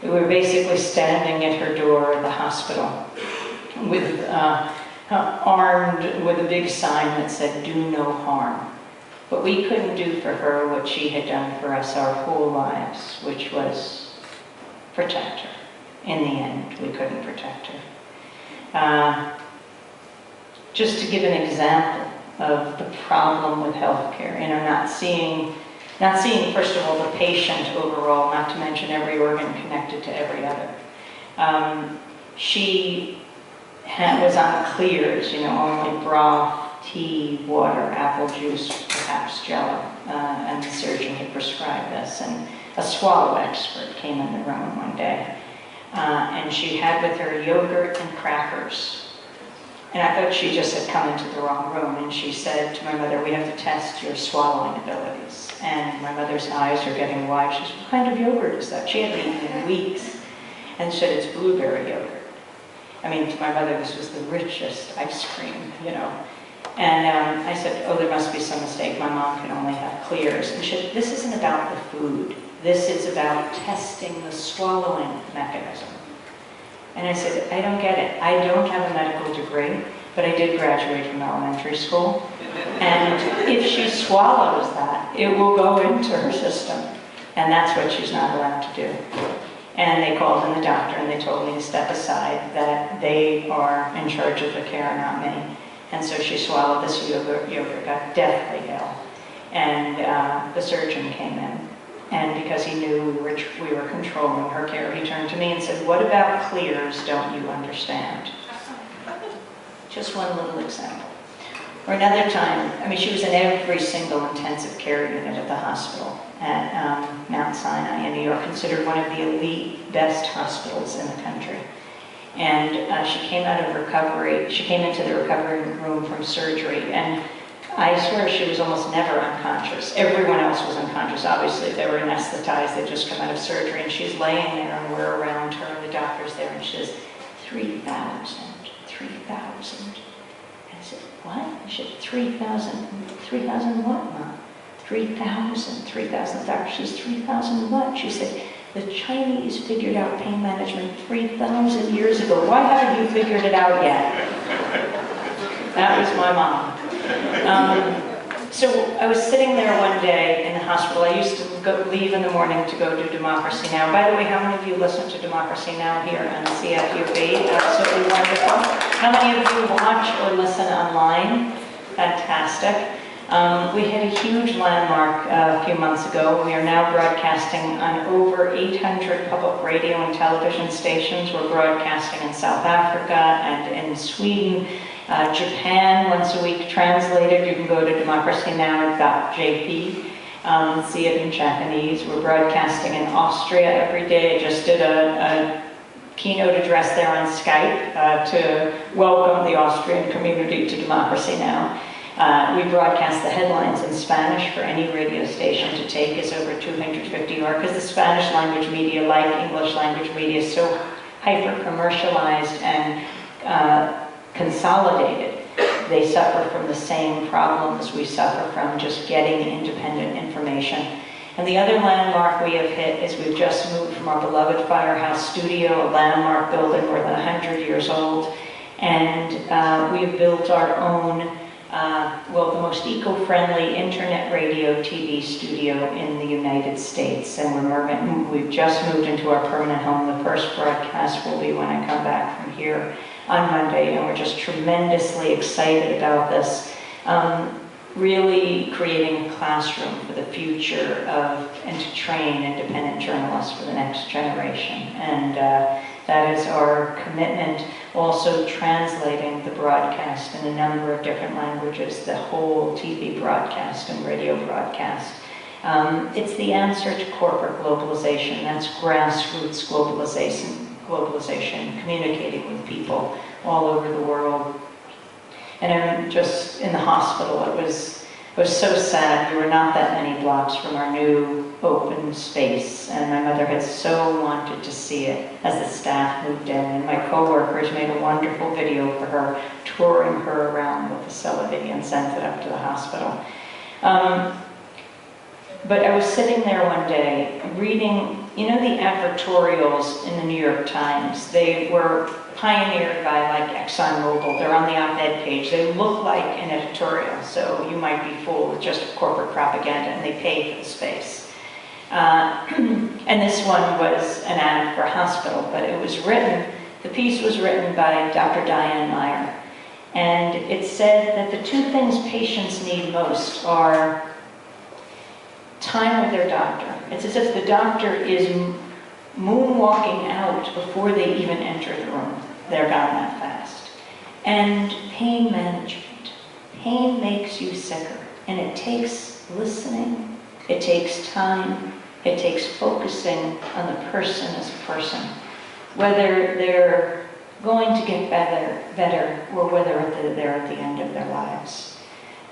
We were basically standing at her door at the hospital with armed with a big sign that said, "Do no harm." But we couldn't do for her what she had done for us our whole lives, which was protect her. In the end, we couldn't protect her. Just to give an example of the problem with healthcare, not seeing, first of all, the patient overall, not to mention every organ connected to every other. She was on clears, only broth, tea, water, apple juice, perhaps Jello, and the surgeon had prescribed this. And a swallow expert came in the room one day, and she had with her yogurt and crackers. And I thought she just had come into the wrong room, and she said to my mother, "We have to test your swallowing abilities." And my mother's eyes are getting wide. She said, "What kind of yogurt is that?" She hadn't eaten in weeks. And she said, "It's blueberry yogurt." I mean, to my mother, this was the richest ice cream, And I said, "Oh, there must be some mistake. My mom can only have clears." And she said, "This isn't about the food. This is about testing the swallowing mechanism." And I said, "I don't get it. I don't have a medical degree, but I did graduate from elementary school. And if she swallows that, it will go into her system. And that's what she's not allowed to do." And they called in the doctor and they told me to step aside, that they are in charge of the care, not me. And so she swallowed this yogurt, got deathly ill. And the surgeon came in. And because he knew we were controlling her care, he turned to me and said, "What about clears don't you understand?" Just one little example. Or another time, she was in every single intensive care unit at the hospital at Mount Sinai in New York, considered one of the elite best hospitals in the country. And she came out of recovery. She came into the recovery room from surgery, and I swear she was almost never unconscious. Everyone else was unconscious. Obviously, they were anesthetized. They'd just come out of surgery, and she's laying there, and we're around her, and the doctor's there, and she says, 3,000, 3,000. And I said, "What?" She said, 3,000. 3,000 what, Mom? 3,000. 3,000. The doctor says, 3,000 what? She said, "The Chinese figured out pain management 3,000 years ago. Why haven't you figured it out yet?" That was my mom. So I was sitting there one day in the hospital. I used to leave in the morning to go to Democracy Now! By the way, how many of you listen to Democracy Now! Here on CFUV? Absolutely wonderful. How many of you watch or listen online? Fantastic. We had a huge landmark a few months ago. We are now broadcasting on over 800 public radio and television stations. We're broadcasting in South Africa and in Sweden. Japan, once a week translated. You can go to democracynow.jp, see it in Japanese. We're broadcasting in Austria every day. I just did a keynote address there on Skype to welcome the Austrian community to Democracy Now! We broadcast the headlines in Spanish for any radio station to take is over 250 hours, because the Spanish language media, like English language media, is so hyper-commercialized and consolidated. They suffer from the same problems we suffer from just getting independent information. And the other landmark we have hit is we've just moved from our beloved Firehouse Studio, a landmark building more than 100 years old, and we've built our own, the most eco-friendly internet radio TV studio in the United States. And we've just moved into our permanent home. The first broadcast will be when I come back from here on Monday, and we're just tremendously excited about this. Really creating a classroom for the future and to train independent journalists for the next generation. And that is our commitment. Also translating the broadcast in a number of different languages, the whole TV broadcast and radio broadcast. It's the answer to corporate globalization. That's grassroots globalization, communicating with people all over the world. And I'm just in the hospital. It was so sad. We were not that many blocks from our new open space, and my mother had so wanted to see it as the staff moved in. And my coworkers made a wonderful video for her, touring her around the facility, and sent it up to the hospital. But I was sitting there one day reading you know the advertorials in the New York Times, they were pioneered by like ExxonMobil. They're on the op-ed page. They look like an editorial, so you might be fooled with just corporate propaganda, and they pay for the space. And this one was an ad for a hospital, but it was written, the piece was written by Dr. Diane Meyer. And it said that the two things patients need most are time with their doctor. It's as if the doctor is moonwalking out before they even enter the room. They're gone that fast. And pain management. Pain makes you sicker, and it takes listening, it takes time, it takes focusing on the person as a person, whether they're going to get better or whether they're at the end of their lives.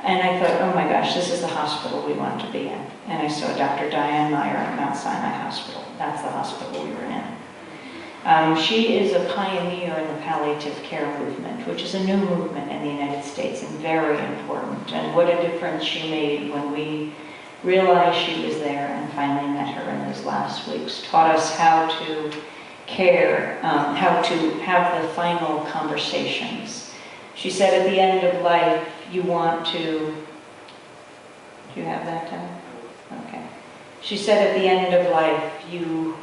And I thought, oh my gosh, this is the hospital we want to be in. And I saw Dr. Diane Meyer at Mount Sinai Hospital. That's the hospital we were in. She is a pioneer in the palliative care movement, which is a new movement in the United States and very important. And what a difference she made when we realized she was there and finally met her in those last weeks. Taught us how to care, how to have the final conversations. She said at the end of life, you want to, do you have that time? Okay. She said at the end of life, you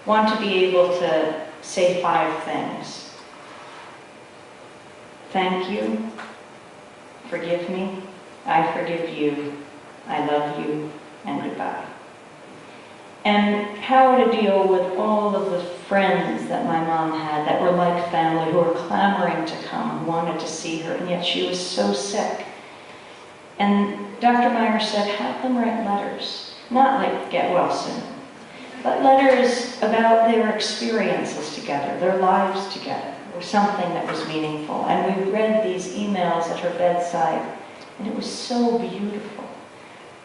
want to be able to say 5 things. Thank you, forgive me, I forgive you, I love you, and goodbye. And how to deal with all of the friends that my mom had that were like family, who were clamoring to come, who wanted to see her, and yet she was so sick. And Dr. Meyer said, have them write letters, not like get well soon, but letters about their experiences together, their lives together, or something that was meaningful. And we read these emails at her bedside, and it was so beautiful,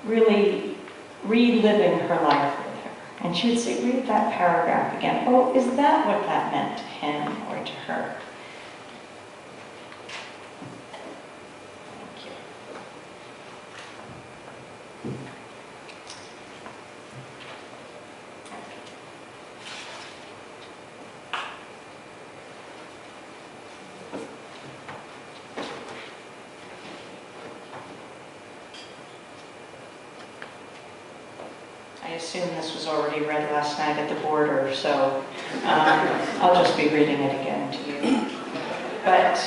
really reliving her life. And she would say, read that paragraph again. Oh, is that what that meant to him or to her? Thank you. I assume this was already read last night at the border, so I'll just be reading it again to you. But,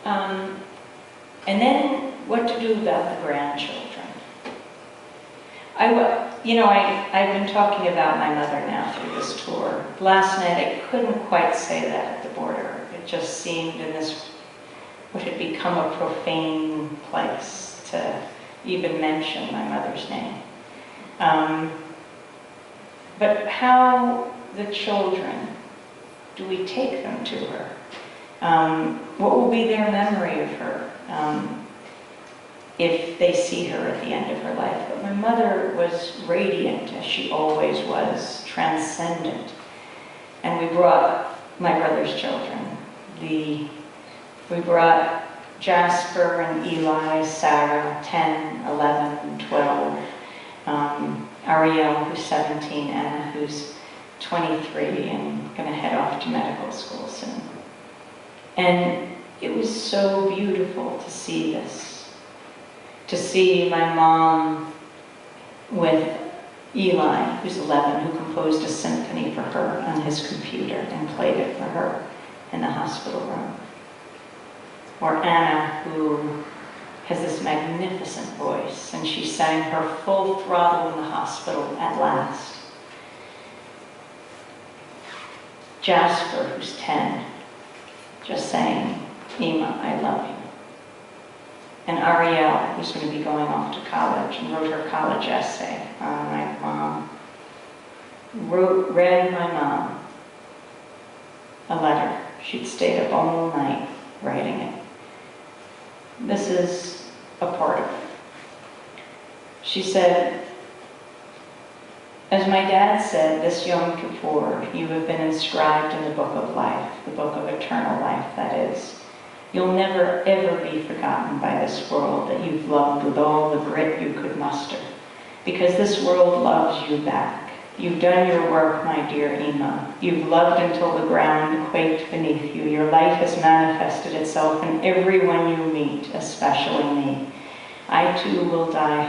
and then what to do about the grandchildren. I've been talking about my mother now through this tour. Last night I couldn't quite say that at the border. It just seemed in this, what had become a profane place, to even mention my mother's name. But how the children, do we take them to her? What will be their memory of her if they see her at the end of her life? But my mother was radiant, as she always was, transcendent. And we brought my brother's children. We brought Jasper and Eli, Sarah, 10, 11, 12, Ariel, who's 17, Anna, who's 23 and going to head off to medical school soon. And it was so beautiful to see this, to see my mom with Eli, who's 11, who composed a symphony for her on his computer and played it for her in the hospital room. Or Anna, who has this magnificent voice, and she sang her full throttle in the hospital at last. Jasper, who's 10, just saying, Ima, I love you. And Ariel, who's going to be going off to college and wrote her college essay on my mom, read my mom a letter. She'd stayed up all night writing it. This is a part of it. She said, as my dad said, this Yom Kippur, you have been inscribed in the book of life, the book of eternal life, that is. You'll never, ever be forgotten by this world that you've loved with all the grit you could muster, because this world loves you back. You've done your work, my dear Ima. You've loved until the ground quaked beneath you. Your life has manifested itself in everyone you meet, especially me. I too will die